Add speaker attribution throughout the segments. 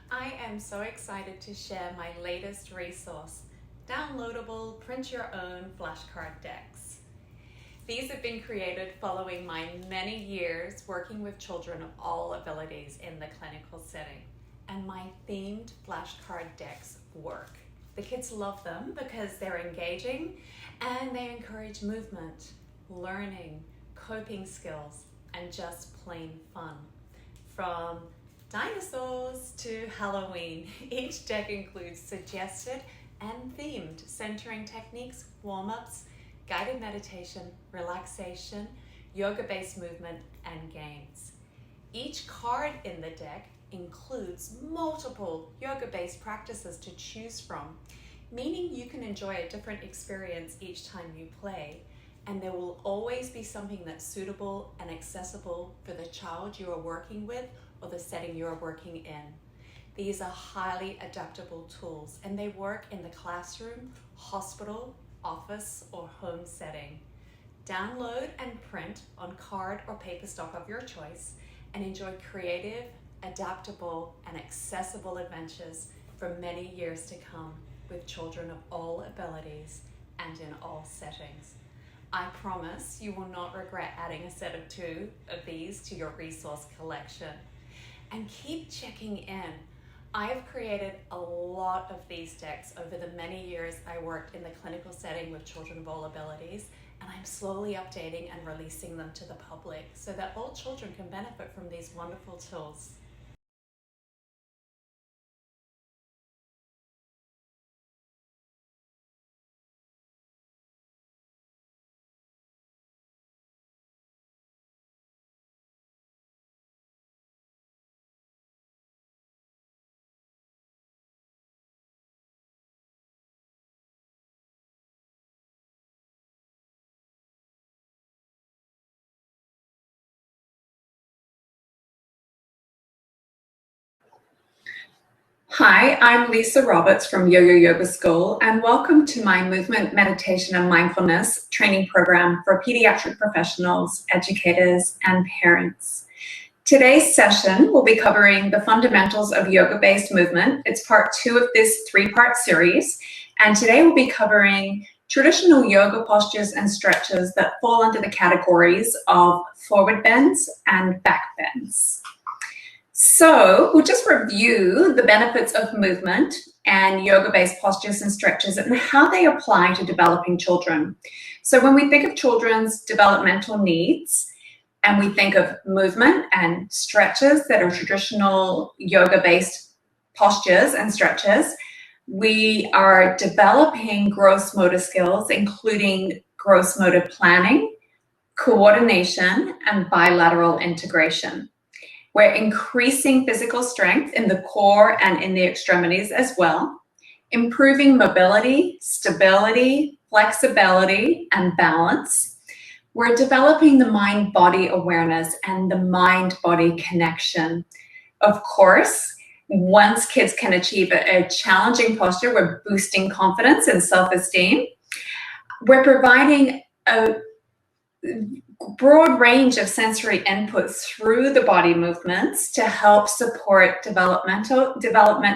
Speaker 1: I am so excited to share my latest resource, downloadable print your own flashcard decks. These have been created following my many years working with children of all abilities in the clinical setting, and my themed flashcard decks work. The kids love them because they're engaging and they encourage movement, learning, coping skills, and just plain fun. From dinosaurs to Halloween, each deck includes suggested and themed centering techniques, warm-ups, guided meditation, relaxation, yoga-based movement, and games. Each card in the deck includes multiple yoga-based practices to choose from, meaning you can enjoy a different experience each time you play, and there will always be something that's suitable and accessible for the child you are working with or the setting you are working in. These are highly adaptable tools, and they work in the classroom, hospital, office, or home setting. Download and print on card or paper stock of your choice and enjoy creative, adaptable, and accessible adventures for many years to come with children of all abilities and in all settings. I promise you will not regret adding a set of 2 of these to your resource collection. And keep checking in. I have created a lot of these decks over the many years I worked in the clinical setting with children of all abilities, and I'm slowly updating and releasing them to the public so that all children can benefit from these wonderful tools. Hi, I'm Lisa Roberts from Yo-Yo Yoga School, and welcome to my movement, meditation, and mindfulness training program for pediatric professionals, educators, and parents. Today's session will be covering the fundamentals of yoga-based movement. It's part 2 of this 3-part series, and today we'll be covering traditional yoga postures and stretches that fall under the categories of forward bends and back bends. So we'll just review the benefits of movement and yoga-based postures and stretches and how they apply to developing children. So when we think of children's developmental needs and we think of movement and stretches that are traditional yoga-based postures and stretches, we are developing gross motor skills, including gross motor planning, coordination, and bilateral integration. We're increasing physical strength in the core and in the extremities as well, improving mobility, stability, flexibility, and balance. We're developing the mind-body awareness and the mind-body connection. Of course, once kids can achieve a challenging posture, we're boosting confidence and self-esteem. We're providing a broad range of sensory inputs through the body movements to help support development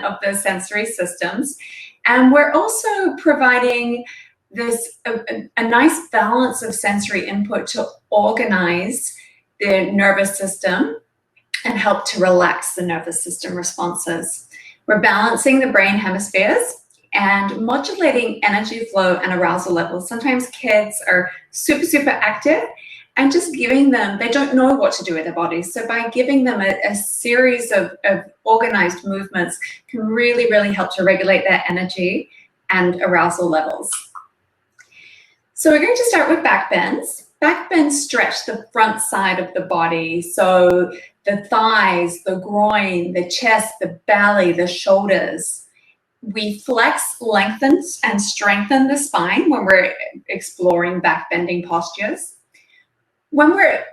Speaker 1: of those sensory systems. And we're also providing a nice balance of sensory input to organize the nervous system and help to relax the nervous system responses. We're balancing the brain hemispheres and modulating energy flow and arousal levels. Sometimes kids are super active, and just giving them, they don't know what to do with their bodies. So by giving them a series of organized movements can really help to regulate their energy and arousal levels. So we're going to start with back bends. Back bends stretch the front side of the body. So the thighs, the groin, the chest, the belly, the shoulders. We flex, lengthen, and strengthen the spine when we're exploring back bending postures. When we're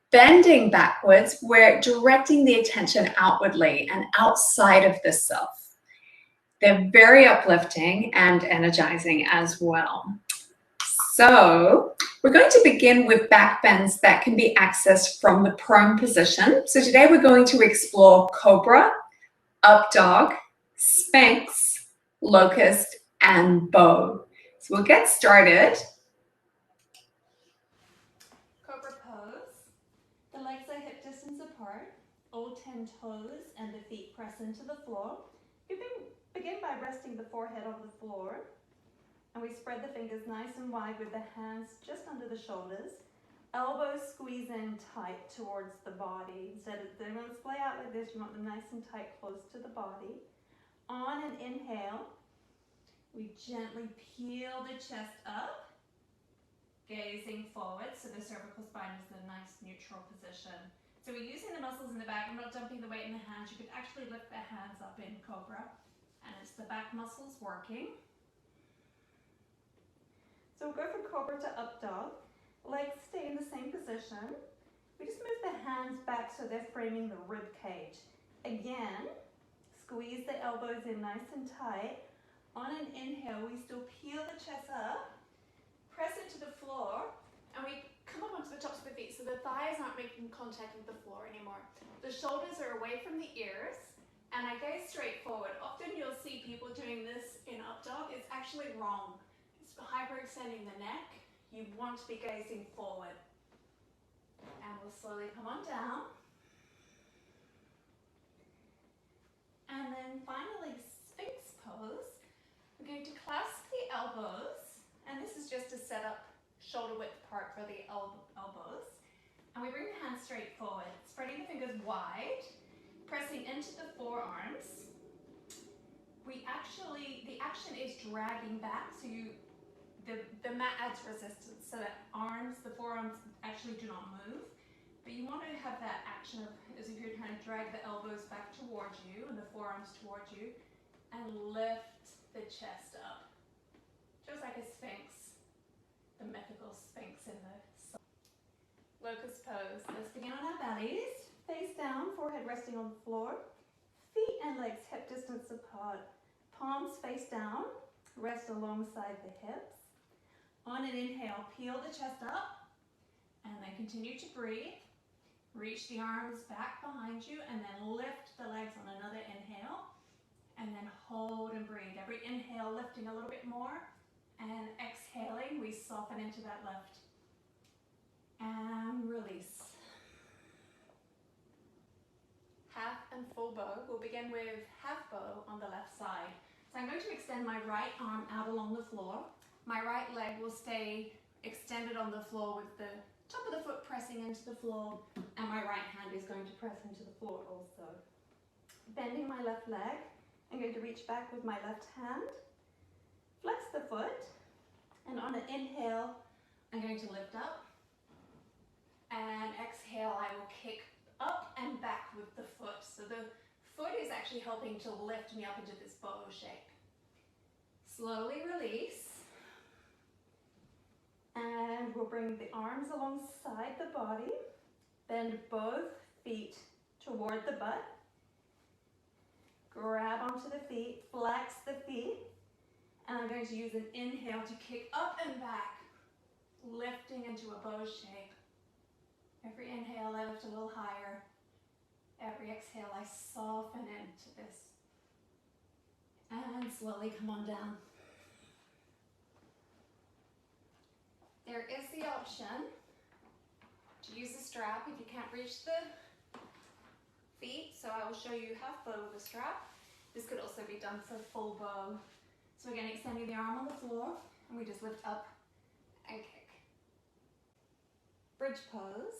Speaker 1: bending backwards, we're directing the attention outwardly and outside of the self. They're very uplifting and energizing as well. So we're going to begin with back bends that can be accessed from the prone position. So today we're going to explore cobra, up dog, Sphinx, locust, and bow. So we'll get started.
Speaker 2: Cobra pose. The legs are hip distance apart, all 10 toes, and the feet press into the floor. You can begin by resting the forehead on the floor, and we spread the fingers nice and wide with the hands just under the shoulders. Elbows squeeze in tight towards the body. Instead of them going to splay out like this, you want them nice and tight close to the body. On an inhale, we gently peel the chest up, gazing forward, so the cervical spine is in a nice neutral position. So we're using the muscles in the back. I'm not dumping the weight in the hands. You could actually lift the hands up in Cobra, and it's the back muscles working. So we'll go from Cobra to up dog. Legs stay in the same position. We just move the hands back so they're framing the rib cage. Again, squeeze the elbows in nice and tight. On an inhale, we still peel the chest up, press into the floor, and we come up onto the tops of the feet so the thighs aren't making contact with the floor anymore. The shoulders are away from the ears, and I gaze straight forward. Often you'll see people doing this in up dog. It's actually wrong. It's hyperextending the neck. You want to be gazing forward. And we'll slowly come on down. And then finally, Sphinx pose. We're going to clasp the elbows, and this is just to set up shoulder width apart for the elbows. And we bring the hands straight forward, spreading the fingers wide, pressing into the forearms. The action is dragging back, so the mat adds resistance, so that the forearms actually do not move. But you want to have that action as if you're trying to drag the elbows back towards you and the forearms towards you, and lift the chest up. Just like a sphinx, the mythical sphinx in the sun. Locust pose. Let's begin on our bellies. Face down, forehead resting on the floor. Feet and legs hip distance apart. Palms face down, rest alongside the hips. On an inhale, peel the chest up, and then continue to breathe. Reach the arms back behind you, and then lift the legs on another inhale, and then hold and breathe. Every inhale, lifting a little bit more, and exhaling, we soften into that lift. And release. Half and full bow. We'll begin with half bow on the left side. So I'm going to extend my right arm out along the floor. My right leg will stay extended on the floor with the top of the foot pressing into the floor, and my right hand is going to press into the floor also. Bending my left leg, I'm going to reach back with my left hand, flex the foot, and on an inhale, I'm going to lift up, and exhale, I will kick up and back with the foot. So the foot is actually helping to lift me up into this bow shape. Slowly release. And we'll bring the arms alongside the body. Bend both feet toward the butt. Grab onto the feet, flex the feet. And I'm going to use an inhale to kick up and back, lifting into a bow shape. Every inhale, I lift a little higher. Every exhale, I soften into this. And slowly come on down. There is the option to use a strap if you can't reach the feet. So I will show you half bow with a strap. This could also be done for full bow. So again, extending the arm on the floor, and we just lift up and kick. Bridge pose.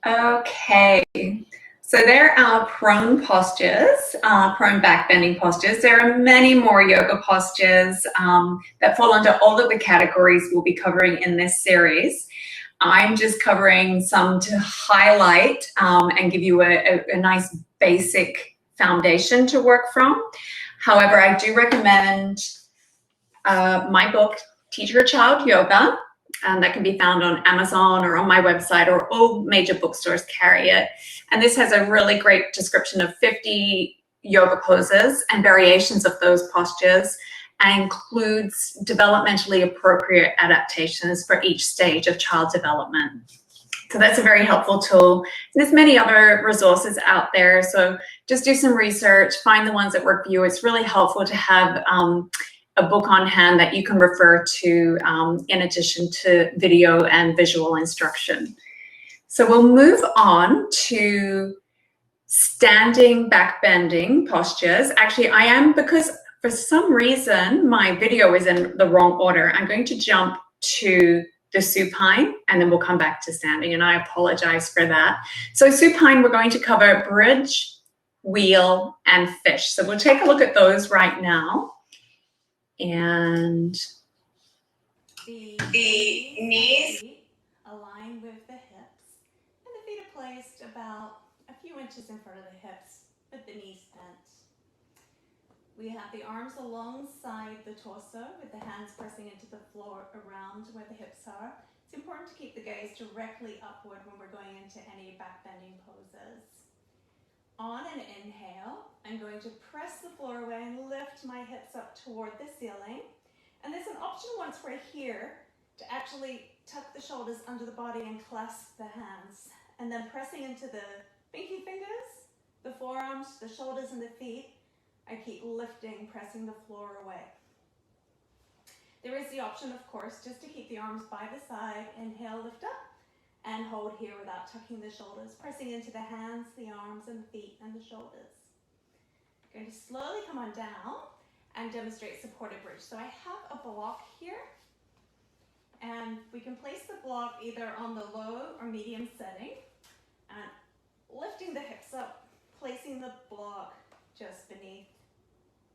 Speaker 1: Okay, so there are prone postures, prone back bending postures. There are many more yoga postures that fall under all of the categories we'll be covering in this series. I'm just covering some to highlight and give you a nice basic foundation to work from. However, I do recommend my book, Teach Your Child Yoga. That can be found on Amazon or on my website, or all major bookstores carry it. And this has a really great description of 50 yoga poses and variations of those postures, and includes developmentally appropriate adaptations for each stage of child development. So that's a very helpful tool. There's many other resources out there, so just do some research, find the ones that work for you. It's really helpful to have a book on hand that you can refer to in addition to video and visual instruction. So we'll move on to standing back bending postures. Actually, I am, because for some reason my video is in the wrong order, I'm going to jump to the supine and then we'll come back to standing, and I apologize for that. So supine, we're going to cover bridge, wheel, and fish. So we'll take a look at those right now. And
Speaker 2: the knees align with the hips, and the feet are placed about a few inches in front of the hips with the knees bent. We have the arms alongside the torso with the hands pressing into the floor around where the hips are. It's important to keep the gaze directly upward when we're going into any back bending poses. On an inhale, I'm going to press the floor away and lift my hips up toward the ceiling. And there's an option once we're here to actually tuck the shoulders under the body and clasp the hands. And then pressing into the pinky fingers, the forearms, the shoulders, and the feet. I keep lifting, pressing the floor away. There is the option, of course, just to keep the arms by the side. Inhale, lift up, and hold here without tucking the shoulders, pressing into the hands, the arms, and the feet, and the shoulders. I'm going to slowly come on down and demonstrate supported bridge. So I have a block here, and we can place the block either on the low or medium setting, and lifting the hips up, placing the block just beneath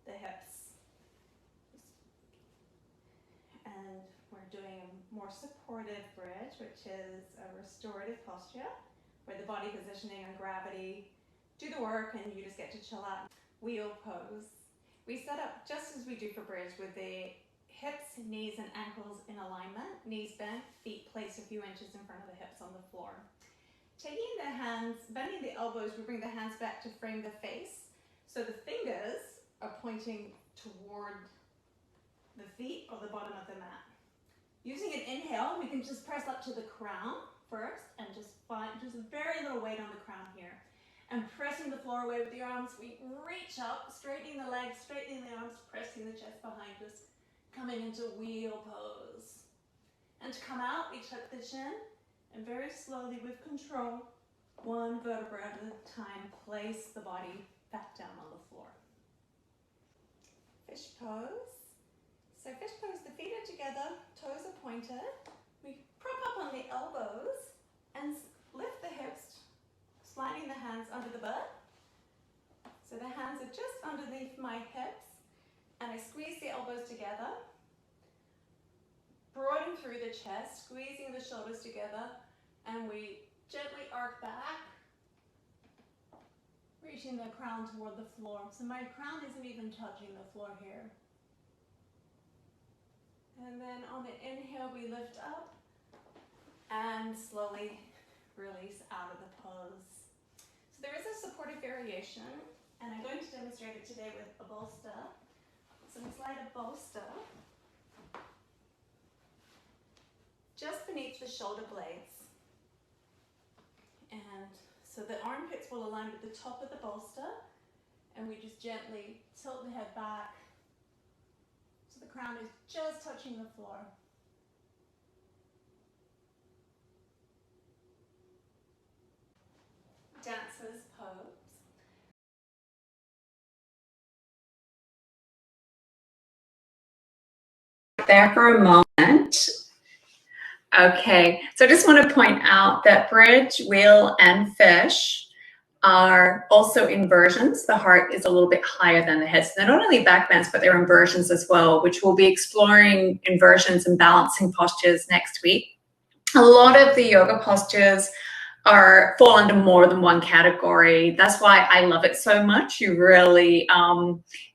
Speaker 2: the hips. And we're doing a more supportive bridge, which is a restorative posture, where the body positioning and gravity do the work and you just get to chill out. Wheel pose. We set up just as we do for bridge, with the hips, knees, and ankles in alignment, knees bent, feet placed a few inches in front of the hips on the floor. Taking the hands, bending the elbows, we bring the hands back to frame the face. So the fingers are pointing toward the feet or the bottom of the mat. Using an inhale, we can just press up to the crown first and just find just very little weight on the crown here. And pressing the floor away with the arms, we reach up, straightening the legs, straightening the arms, pressing the chest behind us, coming into wheel pose. And to come out, we tuck the chin and very slowly with control, one vertebra at a time, place the body back down on the floor. Fish pose. So fish pose, the feet are together, toes are pointed. We prop up on the elbows and lift the hips, sliding the hands under the butt. So the hands are just underneath my hips, and I squeeze the elbows together, broaden through the chest, squeezing the shoulders together, and we gently arc back, reaching the crown toward the floor. So my crown isn't even touching the floor here. And then on the inhale, we lift up and slowly release out of the pose. So there is a supportive variation, and I'm going to demonstrate it today with a bolster. So we slide a bolster just beneath the shoulder blades. And so the armpits will align with the top of the bolster, and we just gently tilt the head back so the crown is just touching the floor. Dancer's pose.
Speaker 1: There for a moment. Okay, so I just want to point out that bridge, wheel, and fish are also inversions. The heart is a little bit higher than the head. So they're not only back bends, but they're inversions as well, which we'll be exploring inversions and balancing postures next week. A lot of the yoga postures fall under more than one category. That's why I love it so much. You really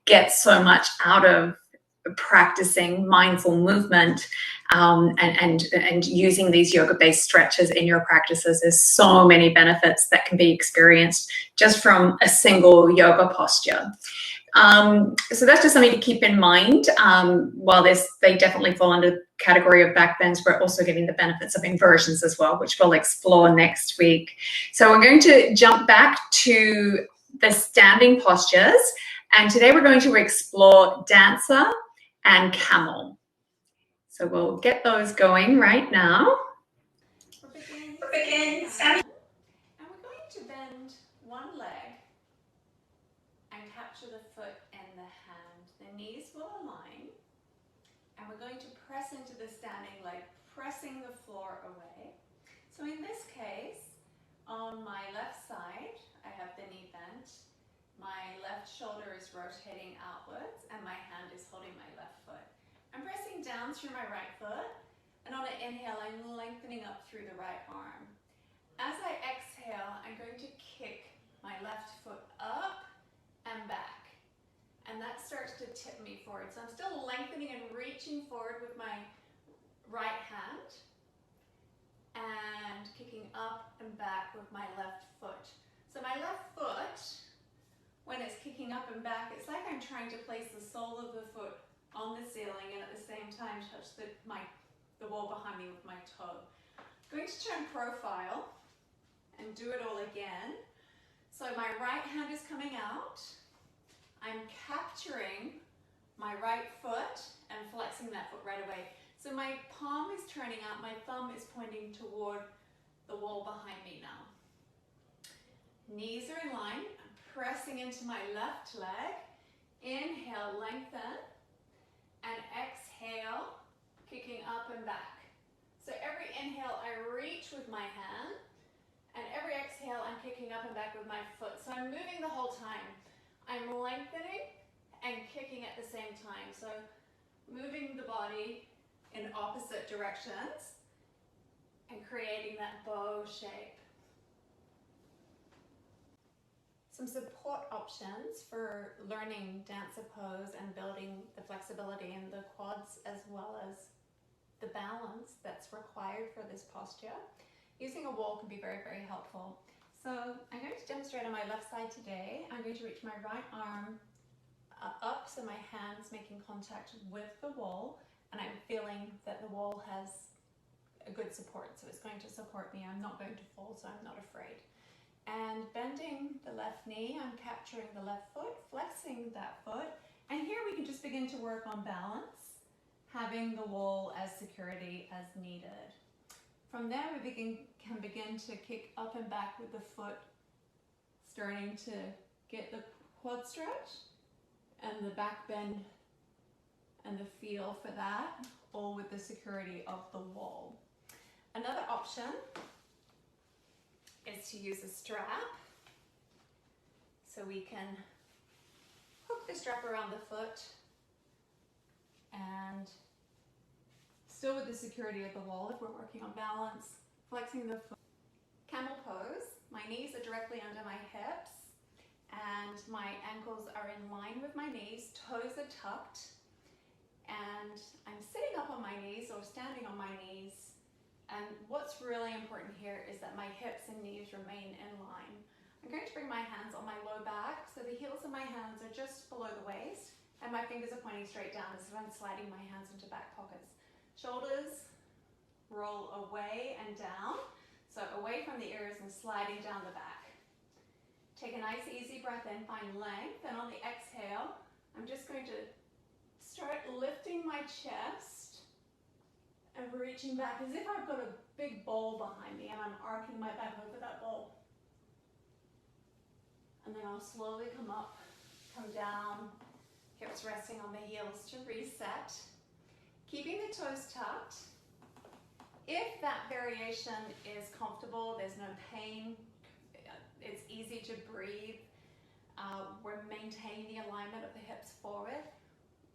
Speaker 1: get so much out of practicing mindful movement and using these yoga-based stretches in your practices. There's so many benefits that can be experienced just from a single yoga posture. So that's just something to keep in mind. While they definitely fall under the category of back bends, we're also getting the benefits of inversions as well, which we'll explore next week. So we're going to jump back to the standing postures, and today we're going to explore dancer and camel. So we'll get those going right now.
Speaker 2: We'll begin standing. And we're going to bend one leg and capture the foot and the hand. The knees will align. And we're going to press into the standing leg, pressing the floor away. So in this case, on my left side, I have the knee bent. My left shoulder is rotating outwards and my hand is holding my left foot. I'm pressing down through my right foot, and on an inhale, I'm lengthening up through the right arm. As I exhale, I'm going to kick my left foot up and back. And that starts to tip me forward. So I'm still lengthening and reaching forward with my right hand and kicking up and back with my left foot. So my left foot, when it's kicking up and back, it's like I'm trying to place the sole of the foot on the ceiling and at the same time touch the wall behind me with my toe. I'm going to turn profile and do it all again. So my right hand is coming out. I'm capturing my right foot and flexing that foot right away. So my palm is turning out, my thumb is pointing toward the wall behind me now. Knees are in line. I'm pressing into my left leg. Inhale, lengthen. And exhale, kicking up and back. So every inhale, I reach with my hand. And every exhale, I'm kicking up and back with my foot. So I'm moving the whole time. I'm lengthening and kicking at the same time. So moving the body in opposite directions and creating that bow shape. Some support options for learning dancer pose and building the flexibility in the quads as well as the balance that's required for this posture. Using a wall can be very, very helpful. So I'm going to demonstrate on my left side today. I'm going to reach my right arm up, so my hand's making contact with the wall, and I'm feeling that the wall has a good support, so it's going to support me. I'm not going to fall, so I'm not afraid. And bending the left knee, I'm capturing the left foot, flexing that foot, and here we can just begin to work on balance, having the wall as security as needed. From there, we can begin to kick up and back with the foot, starting to get the quad stretch and the back bend and the feel for that, all with the security of the wall. Another option is to use a strap. So we can hook the strap around the foot and still with the security of the wall if we're working on balance, flexing the foot. Camel pose, my knees are directly under my hips and my ankles are in line with my knees, toes are tucked, and I'm sitting up on my knees or standing on my knees. And what's really important here is that my hips and knees remain in line. I'm going to bring my hands on my low back, so the heels of my hands are just below the waist and my fingers are pointing straight down as if I'm sliding my hands into back pockets. Shoulders roll away and down, so away from the ears and sliding down the back. Take a nice easy breath in, find length, and on the exhale, I'm just going to start lifting my chest and reaching back as if I've got a big bowl behind me and I'm arcing my back over that bowl. And then I'll slowly come up, come down, hips resting on the heels to reset. Keeping the toes tucked. If that variation is comfortable, there's no pain, it's easy to breathe, we're maintaining the alignment of the hips forward,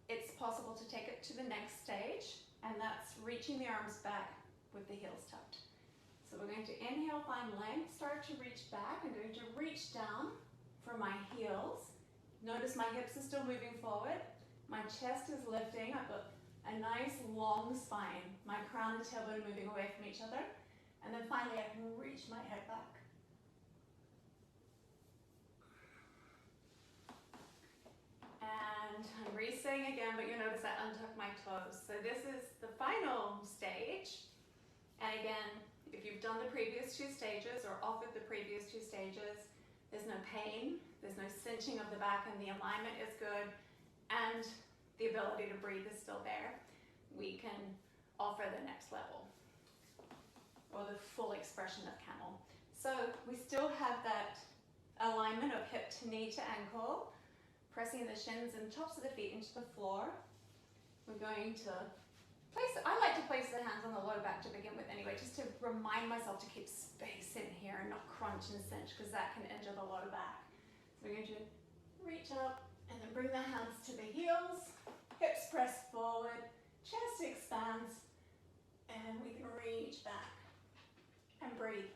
Speaker 2: it's possible to take it to the next stage, and that's reaching the arms back with the heels tucked. So we're going to inhale, find length, start to reach back. I'm going to reach down for my heels. Notice my hips are still moving forward. My chest is lifting. I've got a nice long spine. My crown and tailbone moving away from each other. And then finally I can reach my head back. And I'm resetting again, but you notice I untuck my toes. So this is the final stage. And again, if you've done the previous 2 stages or offered the previous 2 stages, there's no pain, there's no cinching of the back, and the alignment is good, and the ability to breathe is still there. We can offer the next level, or the full expression of camel. So we still have that alignment of hip to knee to ankle, pressing the shins and tops of the feet into the floor. We're going to I like to place the hands on the low back to begin with anyway, just to remind myself to keep space in here and not crunch and cinch, because that can injure the low back. So we're going to reach up and then bring the hands to the heels, hips press forward, chest expands, and we can reach back and breathe.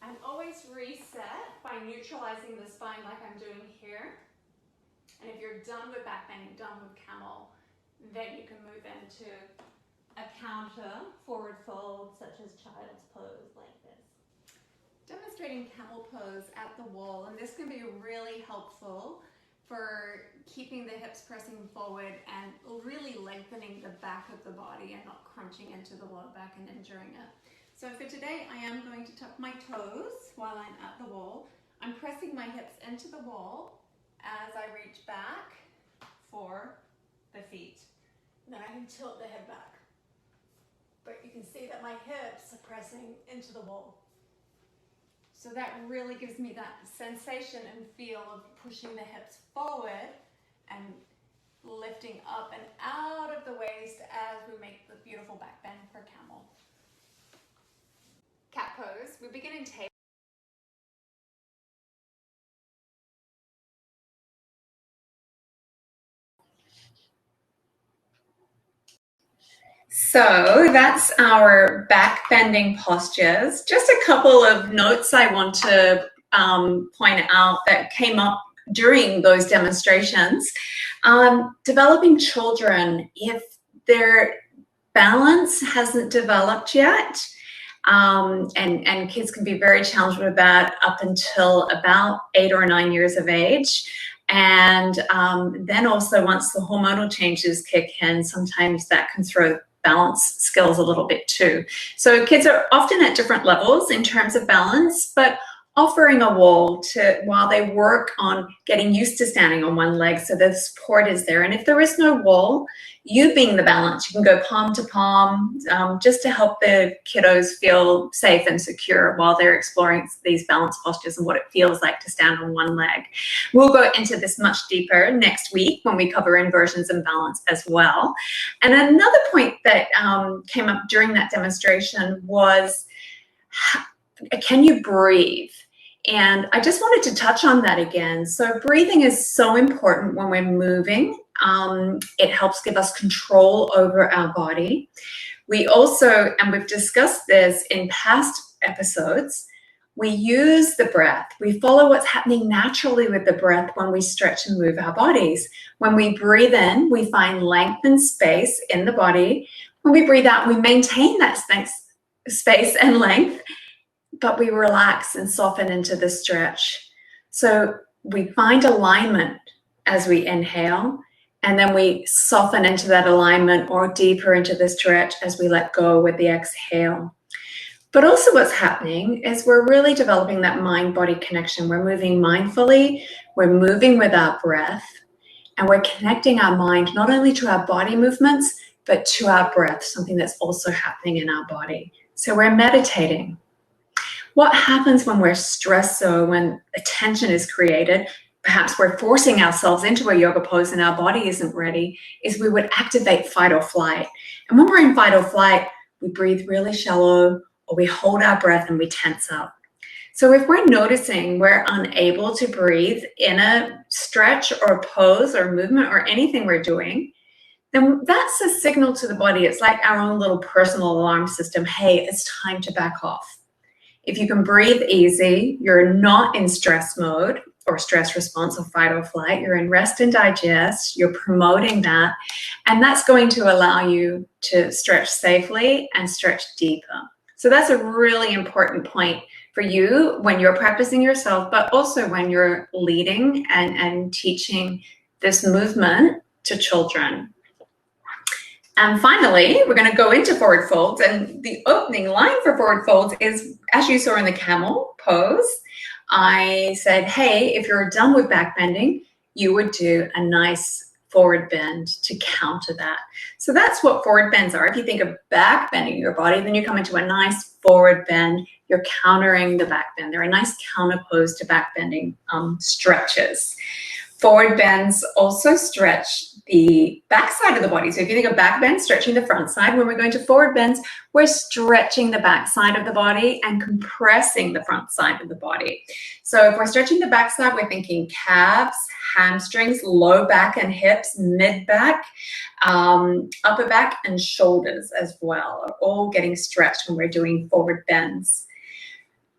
Speaker 2: And always reset by neutralizing the spine like I'm doing here. And if you're done with back bending, done with camel, then you can move into a counter forward fold, such as child's pose like this. Demonstrating camel pose at the wall, and this can be really helpful for keeping the hips pressing forward and really lengthening the back of the body and not crunching into the low back and injuring it. So for today, I am going to tuck my toes while I'm at the wall. I'm pressing my hips into the wall as I reach back for the feet. And then I can tilt the head back. But you can see that my hips are pressing into the wall. So that really gives me that sensation and feel of pushing the hips forward and lifting up and out of the waist as we make the beautiful back bend for camel. Cat pose. We begin in table.
Speaker 1: So that's our back bending postures. Just a couple of notes I want to point out that came up during those demonstrations. Developing children, if their balance hasn't developed yet, and kids can be very challenged with that up until about 8 or 9 years of age. And then also once the hormonal changes kick in, sometimes that can throw balance skills a little bit too. So kids are often at different levels in terms of balance, but offering a wall to while they work on getting used to standing on one leg so the support is there. And if there is no wall, you being the balance, you can go palm to palm just to help the kiddos feel safe and secure while they're exploring these balance postures and what it feels like to stand on one leg. We'll go into this much deeper next week when we cover inversions and balance as well. And another point that came up during that demonstration was, can you breathe? And I just wanted to touch on that again. So breathing is so important when we're moving. It helps give us control over our body. We also, and we've discussed this in past episodes, we use the breath. We follow what's happening naturally with the breath when we stretch and move our bodies. When we breathe in, we find length and space in the body. When we breathe out, we maintain that space and length, but we relax and soften into the stretch. So we find alignment as we inhale, and then we soften into that alignment or deeper into the stretch as we let go with the exhale. But also what's happening is we're really developing that mind-body connection. We're moving mindfully, we're moving with our breath, and we're connecting our mind not only to our body movements, but to our breath, something that's also happening in our body. So we're meditating. What happens when we're stressed, so when a tension is created, perhaps we're forcing ourselves into a yoga pose and our body isn't ready, is we would activate fight or flight. And when we're in fight or flight, we breathe really shallow, or we hold our breath and we tense up. So if we're noticing we're unable to breathe in a stretch or a pose or movement or anything we're doing, then that's a signal to the body. It's like our own little personal alarm system. Hey, it's time to back off. If you can breathe easy, you're not in stress mode, or stress response or fight or flight. You're in rest and digest. You're promoting that. And that's going to allow you to stretch safely and stretch deeper. So that's a really important point for you when you're practicing yourself, but also when you're leading and teaching this movement to children. And finally, we're going to go into forward folds. And the opening line for forward folds is, as you saw in the camel pose, I said, hey, if you're done with back bending, you would do a nice forward bend to counter that. So that's what forward bends are. If you think of back bending your body, then you come into a nice forward bend. You're countering the back bend. They're a nice counter pose to back bending stretches. Forward bends also stretch the back side of the body. So if you think of back bends, stretching the front side, when we're going to forward bends, we're stretching the back side of the body and compressing the front side of the body. So if we're stretching the back side, we're thinking calves, hamstrings, low back and hips, mid back, upper back, and shoulders as well are all getting stretched when we're doing forward bends.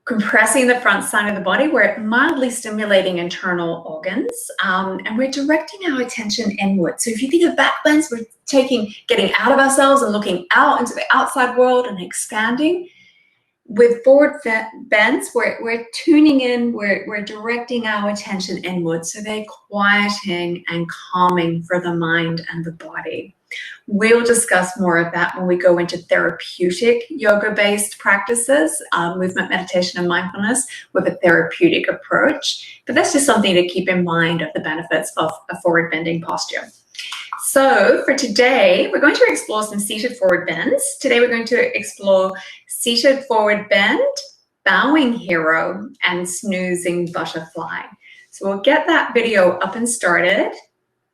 Speaker 1: Compressing the front side of the body, we're mildly stimulating internal organs, and we're directing our attention inward. So if you think of back bends, we're getting out of ourselves and looking out into the outside world and expanding. With forward bends, we're tuning in, we're directing our attention inward. So they're quieting and calming for the mind and the body. We'll discuss more of that when we go into therapeutic yoga-based practices, movement, meditation, and mindfulness with a therapeutic approach. But that's just something to keep in mind of the benefits of a forward bending posture. So for today, we're going to explore some seated forward bends. Today, we're going to explore seated forward bend, bowing hero, and snoozing butterfly. So we'll get that video up and started.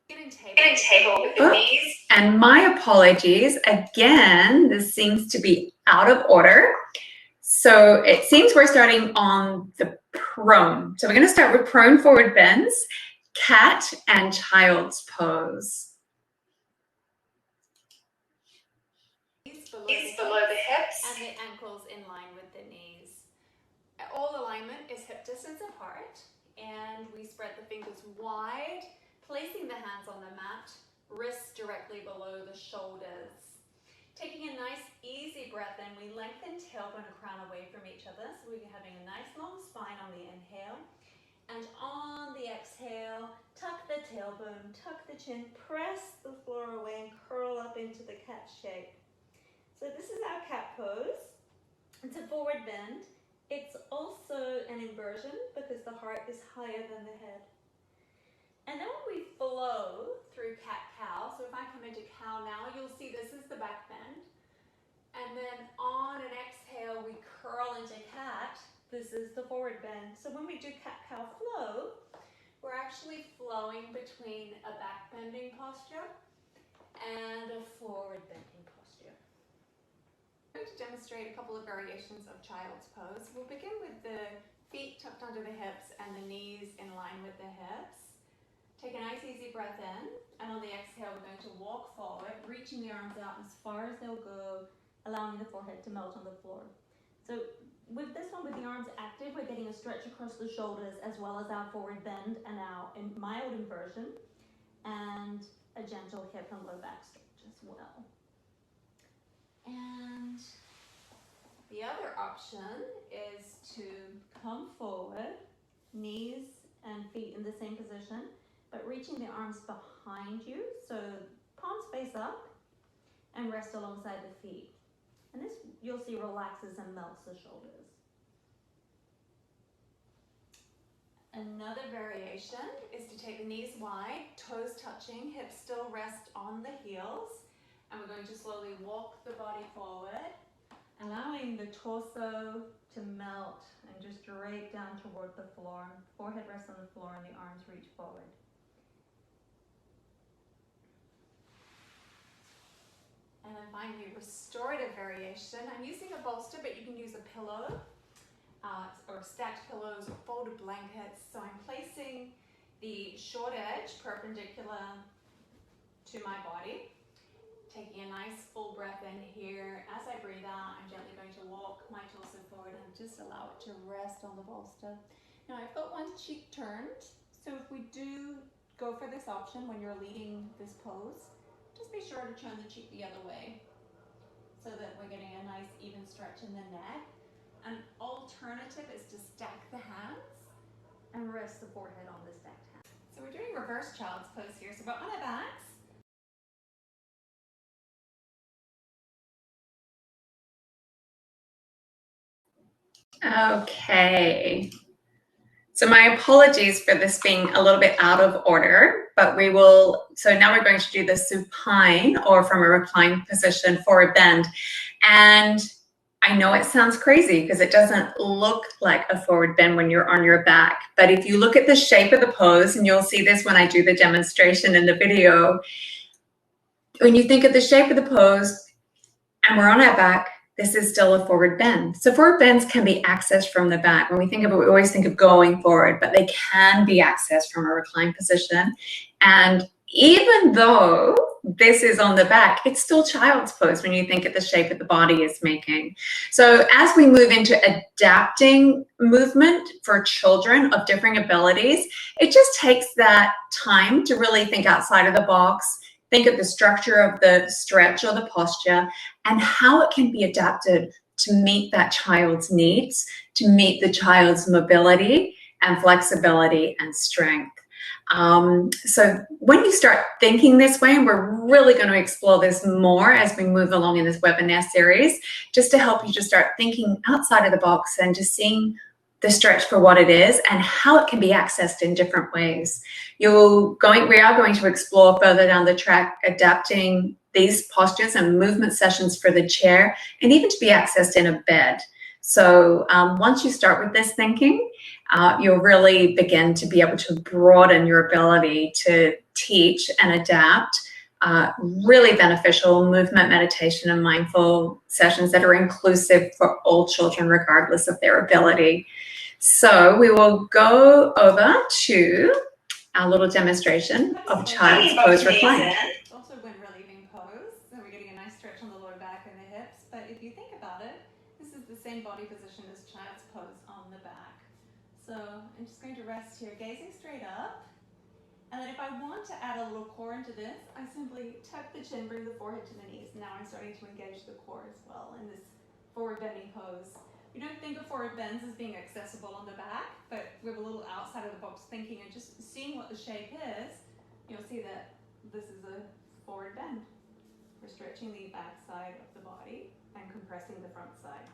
Speaker 2: Getting table with the knees.
Speaker 1: And my apologies, again, this seems to be out of order. So it seems we're starting on the prone. So we're going to start with prone forward bends, cat and child's pose.
Speaker 2: Knees below the hips and the ankles in line with the knees. All alignment is hip distance apart, and we spread the fingers wide, placing the hands on the mat, wrists directly below the shoulders. Taking a nice easy breath in, we lengthen tailbone and crown away from each other, so we're having a nice long spine on the inhale, and on the exhale, tuck the tailbone, tuck the chin, press the floor away and curl up into the cat shape. So this is our cat pose. It's a forward bend. It's also an inversion because the heart is higher than the head. And then when we flow through cat-cow, so if I come into cow now, you'll see this is the back bend. And then on an exhale, we curl into cat. This is the forward bend. So when we do cat-cow flow, we're actually flowing between a back bending posture and a forward bending posture. I'm going to demonstrate a couple of variations of child's pose. We'll begin with the feet tucked under the hips and the knees in line with the hips. Take a nice easy breath in, and on the exhale we're going to walk forward, reaching the arms out as far as they'll go, allowing the forehead to melt on the floor. So with this one, with the arms active, we're getting a stretch across the shoulders as well as our forward bend and our mild inversion, and a gentle hip and low back stretch as well. And the other option is to come forward, knees and feet in the same position, but reaching the arms behind you, so palms face up, and rest alongside the feet. And this, you'll see, relaxes and melts the shoulders. Another variation is to take the knees wide, toes touching, hips still rest on the heels, and we're going to slowly walk the body forward, allowing the torso to melt and just drape down toward the floor. Forehead rests on the floor and the arms reach forward. And then finally, restorative variation. I'm using a bolster, but you can use a pillow, or stacked pillows or folded blankets. So I'm placing the short edge perpendicular to my body. Taking a nice full breath in here. As I breathe out, I'm gently going to walk my torso forward and just allow it to rest on the bolster. Now I've got one cheek turned, so if we do go for this option when you're leading this pose, just be sure to turn the cheek the other way so that we're getting a nice even stretch in the neck. An alternative is to stack the hands and rest the forehead on the stacked hands. So we're doing reverse child's pose here, so we're on our backs.
Speaker 1: Okay. So my apologies for this being a little bit out of order, but so now we're going to do the supine, or from a reclined position, forward bend. And I know it sounds crazy because it doesn't look like a forward bend when you're on your back. But if you look at the shape of the pose, and you'll see this when I do the demonstration in the video, when you think of the shape of the pose and we're on our back, this is still a forward bend. So forward bends can be accessed from the back. When we think of it, we always think of going forward, but they can be accessed from a reclined position. And even though this is on the back, it's still child's pose when you think of the shape that the body is making. So as we move into adapting movement for children of differing abilities, it just takes that time to really think outside of the box, think of the structure of the stretch or the posture, and how it can be adapted to meet that child's needs, to meet the child's mobility and flexibility and strength. So when you start thinking this way, and we're really going to explore this more as we move along in this webinar series, just to help you to start thinking outside of the box and just seeing the stretch for what it is and how it can be accessed in different ways. We are going to explore further down the track adapting these postures and movement sessions for the chair, and even to be accessed in a bed. So once you start with this thinking, you'll really begin to be able to broaden your ability to teach and adapt really beneficial movement, meditation, and mindful sessions that are inclusive for all children, regardless of their ability. So we will go over to our little demonstration of child's pose reclined.
Speaker 2: Also when relieving pose, so we're getting a nice stretch on the lower back and the hips, but if you think about it, this is the same body position as child's pose on the back. So I'm just going to rest here, gazing straight up. And then if I want to add a little core into this, I simply tuck the chin, bring the forehead to the knees. Now I'm starting to engage the core as well in this forward bending pose. We don't think of forward bends as being accessible on the back, but with a little outside of the box thinking and just seeing what the shape is, you'll see that this is a forward bend. We're stretching the back side of the body and compressing the front side.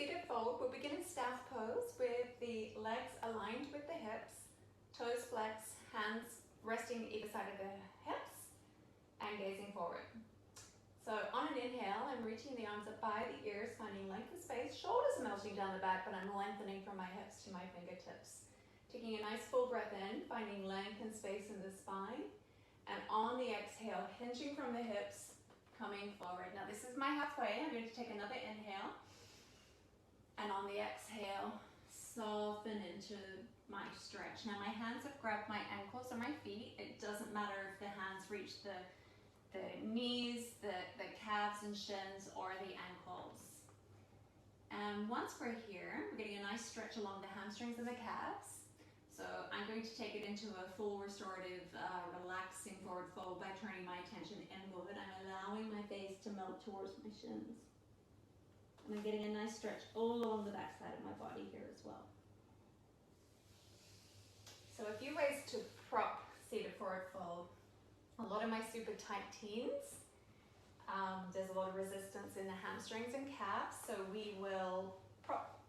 Speaker 2: Seated fold, we'll begin in staff pose with the legs aligned with the hips, toes flexed, hands resting either side of the hips, and gazing forward. So on an inhale, I'm reaching the arms up by the ears, finding length of space, shoulders are melting down the back, but I'm lengthening from my hips to my fingertips. Taking a nice full breath in, finding length and space in the spine, and on the exhale, hinging from the hips, coming forward. Now this is my halfway. I'm going to take another inhale. And on the exhale, soften into my stretch. Now my hands have grabbed my ankles or my feet. It doesn't matter if the hands reach the knees, the calves and shins, or the ankles. And once we're here, we're getting a nice stretch along the hamstrings and the calves. So I'm going to take it into a full restorative, relaxing forward fold by turning my attention inward. I'm allowing my face to melt towards my shins. And I'm getting a nice stretch all along the back side of my body here as well. So a few ways to prop seated forward fold. A lot of my super tight teens, there's a lot of resistance in the hamstrings and calves, so we will prop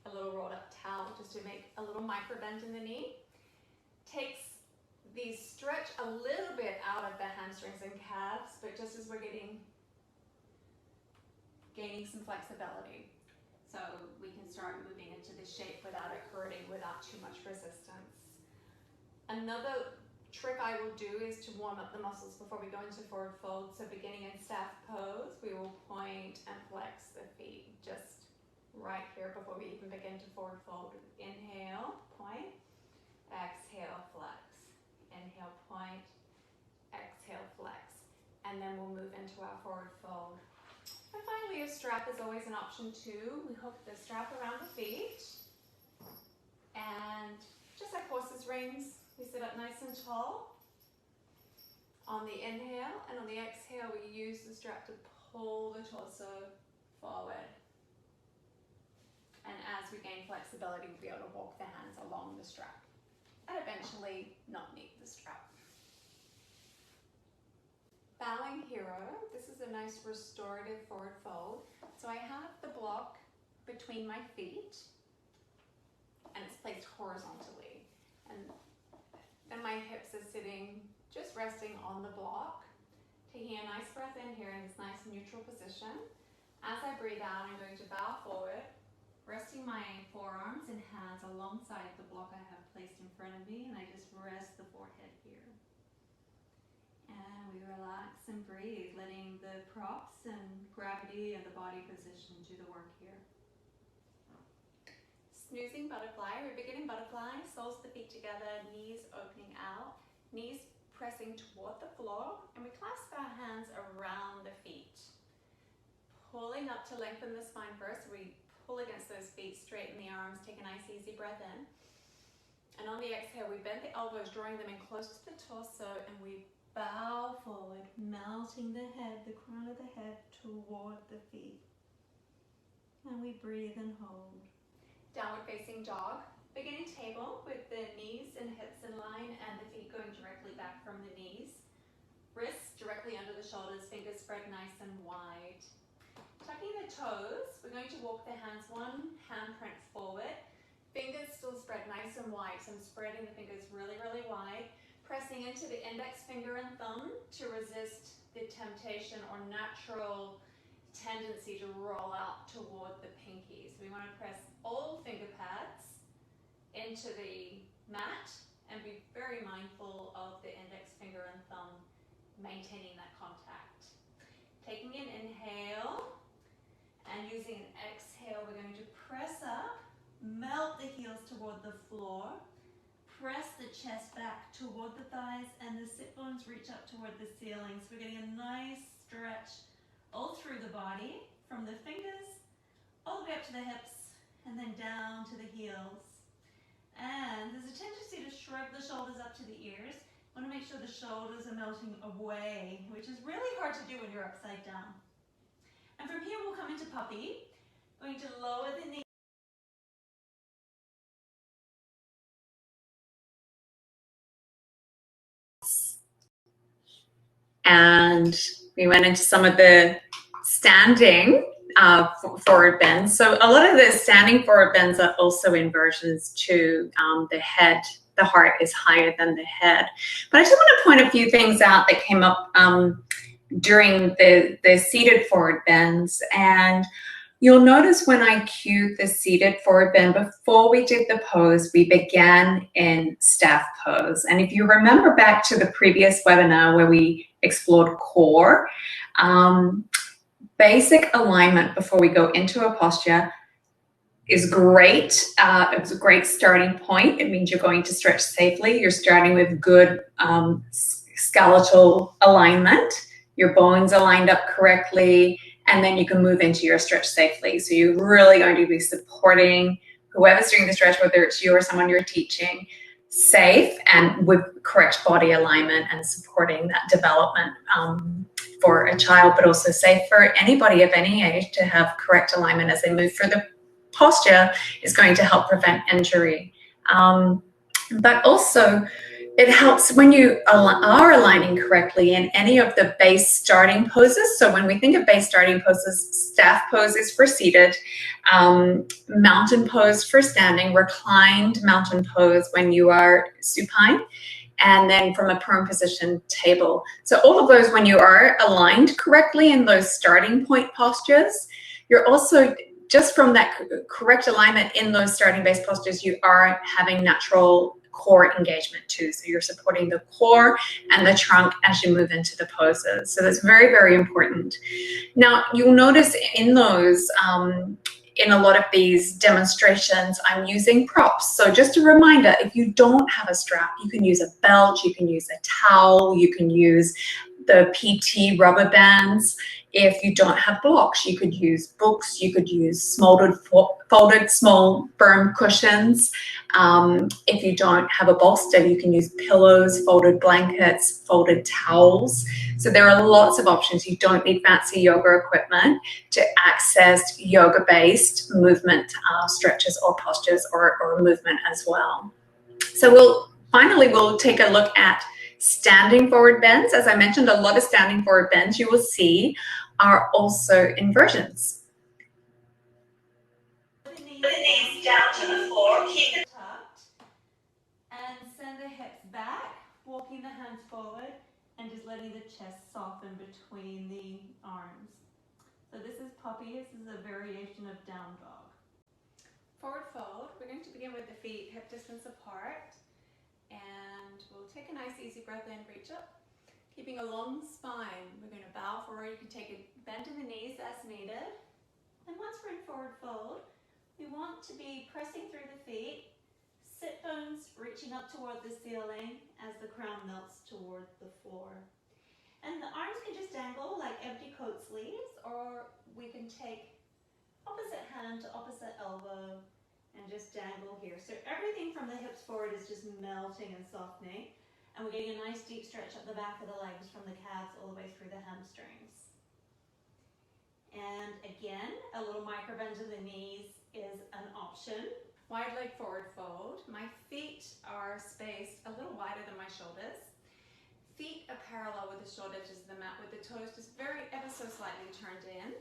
Speaker 2: a little rolled up towel just to make a little micro bend in the knee. Takes the stretch a little bit out of the hamstrings and calves, but just as we're gaining some flexibility. So we can start moving into the shape without it hurting, without too much resistance. Another trick I will do is to warm up the muscles before we go into forward fold. So beginning in staff pose, we will point and flex the feet just right here before we even begin to forward fold. Inhale, point, exhale, flex. Inhale, point, exhale, flex. And then we'll move into our forward fold. And finally, a strap is always an option too. We hook the strap around the feet. And just like horse's reins, we sit up nice and tall. On the inhale and on the exhale, we use the strap to pull the torso forward. And as we gain flexibility, we'll be able to walk the hands along the strap and eventually not need the strap. Bowing hero, this is a nice restorative forward fold. So I have the block between my feet and it's placed horizontally. And then my hips are sitting, just resting on the block. Taking a nice breath in here in this nice neutral position. As I breathe out, I'm going to bow forward, resting my forearms and hands alongside the block I have placed in front of me, and I just rest the forehead here. And we relax and breathe, letting the props and gravity and the body position do the work here. Snoozing butterfly. We begin in butterfly, soles of the feet together, knees opening out, knees pressing toward the floor, and we clasp our hands around the feet. Pulling up to lengthen the spine first. We pull against those feet, straighten the arms, take a nice easy breath in. And on the exhale, we bend the elbows, drawing them in close to the torso, and we bow forward, melting the head, the crown of the head toward the feet. And we breathe and hold. Downward facing dog. Beginning table with the knees and hips in line and the feet going directly back from the knees. Wrists directly under the shoulders, fingers spread nice and wide. Tucking the toes, we're going to walk the hands one handprint forward. Fingers still spread nice and wide, so I'm spreading the fingers really, really wide. Pressing into the index finger and thumb to resist the temptation or natural tendency to roll out toward the pinkies. We want to press all finger pads into the mat and be very mindful of the index finger and thumb maintaining that contact. Taking an inhale and using an exhale, we're going to press up, melt the heels toward the floor, press the chest back toward the thighs, and the sit bones reach up toward the ceiling. So we're getting a nice stretch all through the body, from the fingers all the way up to the hips, and then down to the heels. And there's a tendency to shrug the shoulders up to the ears. You want to make sure the shoulders are melting away, which is really hard to do when you're upside down. And from here we'll come into puppy. Going to lower the knee.
Speaker 1: And we went into some of the standing forward bends. So a lot of the standing forward bends are also inversions to the head. The heart is higher than the head. But I just want to point a few things out that came up during the seated forward bends. And you'll notice when I cued the seated forward bend, before we did the pose, we began in staff pose. And if you remember back to the previous webinar where we explored core, basic alignment before we go into a posture is great. It's a great starting point. It means you're going to stretch safely. You're starting with good skeletal alignment. Your bones are lined up correctly, and then you can move into your stretch safely. So you're really going to be supporting whoever's doing the stretch, whether it's you or someone you're teaching, safe and with correct body alignment and supporting that development for a child, but also safe for anybody of any age to have correct alignment as they move through the posture is going to help prevent injury. But also, it helps when you are aligning correctly in any of the base starting poses. So when we think of base starting poses, staff pose is for seated, mountain pose for standing, reclined mountain pose when you are supine, and then from a prone position, table. So all of those, when you are aligned correctly in those starting point postures, you're also just from that correct alignment in those starting base postures, you are having natural core engagement too. So you're supporting the core and the trunk as you move into the poses. So that's very, very important. Now, you'll notice in those, in a lot of these demonstrations, I'm using props. So just a reminder, if you don't have a strap, you can use a belt, you can use a towel, you can use the PT rubber bands. If you don't have blocks, you could use books, you could use folded small firm cushions. If you don't have a bolster, you can use pillows, folded blankets, folded towels. So there are lots of options. You don't need fancy yoga equipment to access yoga-based movement stretches or postures or movement as well. So we'll take a look at standing forward bends. As I mentioned, a lot of standing forward bends you will see are also inversions.
Speaker 2: Put the knees down to the floor, keep it tucked, and send the hips back, walking the hands forward, and just letting the chest soften between the arms. So this is puppy. This is a variation of down dog. Forward fold. We're going to begin with the feet hip distance apart, and we'll take a nice easy breath in, reach up. Keeping a long spine, we're going to bow forward. You can take a bend in the knees as needed. And once we're in forward fold, we want to be pressing through the feet, sit bones reaching up toward the ceiling as the crown melts toward the floor. And the arms can just dangle like empty coat sleeves, or we can take opposite hand to opposite elbow and just dangle here. So everything from the hips forward is just melting and softening. And we're getting a nice deep stretch up the back of the legs from the calves all the way through the hamstrings. And again, a little micro bend in the knees is an option. Wide leg forward fold. My feet are spaced a little wider than my shoulders. Feet are parallel with the short edges of the mat, with the toes just ever so slightly turned in.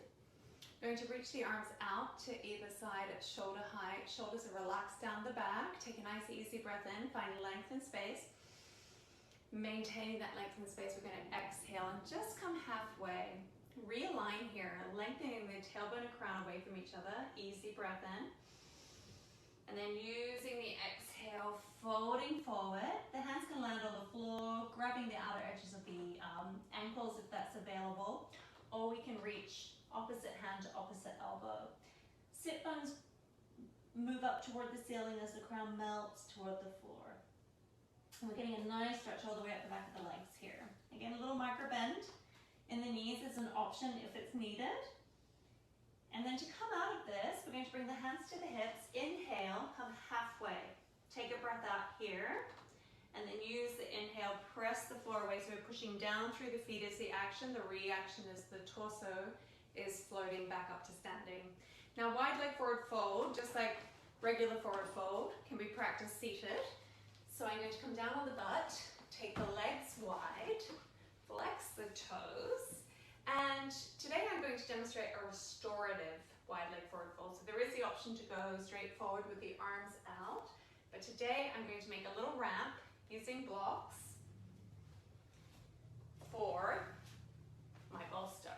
Speaker 2: Going to reach the arms out to either side at shoulder height. Shoulders are relaxed down the back. Take a nice easy breath in, find length and space. Maintaining that length and space, we're going to exhale and just come halfway. Realign here, lengthening the tailbone and crown away from each other. Easy breath in. And then using the exhale, folding forward. The hands can land on the floor, grabbing the outer edges of the ankles if that's available. Or we can reach opposite hand to opposite elbow. Sit bones move up toward the ceiling as the crown melts toward the floor. And we're getting a nice stretch all the way up the back of the legs here. Again, a little micro bend in the knees is an option if it's needed. And then to come out of this, we're going to bring the hands to the hips. Inhale, come halfway. Take a breath out here. And then use the inhale, press the floor away. So we're pushing down through the feet is the action. The reaction is the torso is floating back up to standing. Now, wide leg forward fold, just like regular forward fold, can be practiced seated. So I'm going to come down on the butt, take the legs wide, flex the toes, and today I'm going to demonstrate a restorative wide leg forward fold. So there is the option to go straight forward with the arms out, but today I'm going to make a little ramp using blocks for my bolster.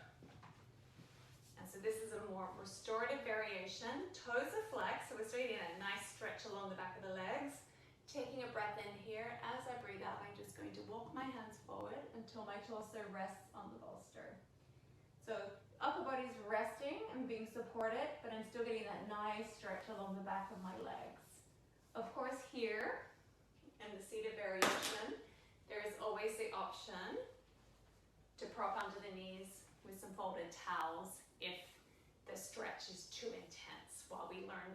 Speaker 2: And so this is a more restorative variation. Toes are flexed, so we're still getting a nice stretch along the back of the legs. Taking a breath in here. As I breathe out, I'm just going to walk my hands forward until my torso rests on the bolster. So upper body's resting and being supported, but I'm still getting that nice stretch along the back of my legs. Of course, here in the seated variation, there is always the option to prop under the knees with some folded towels if the stretch is too intense while we learn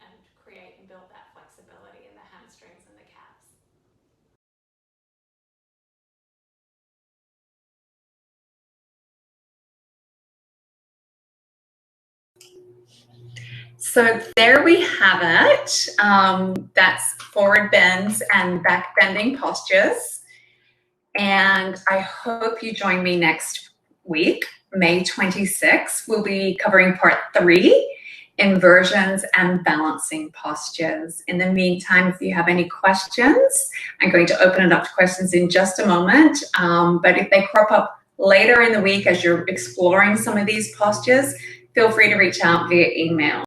Speaker 2: and create and build that flexibility in the hamstrings and the calves.
Speaker 1: So there we have it. That's forward bends and back bending postures. And I hope you join me next week, May 26th. We'll be covering part 3, inversions and balancing postures. In the meantime, if you have any questions, I'm going to open it up to questions in just a moment. But if they crop up later in the week as you're exploring some of these postures, feel free to reach out via email.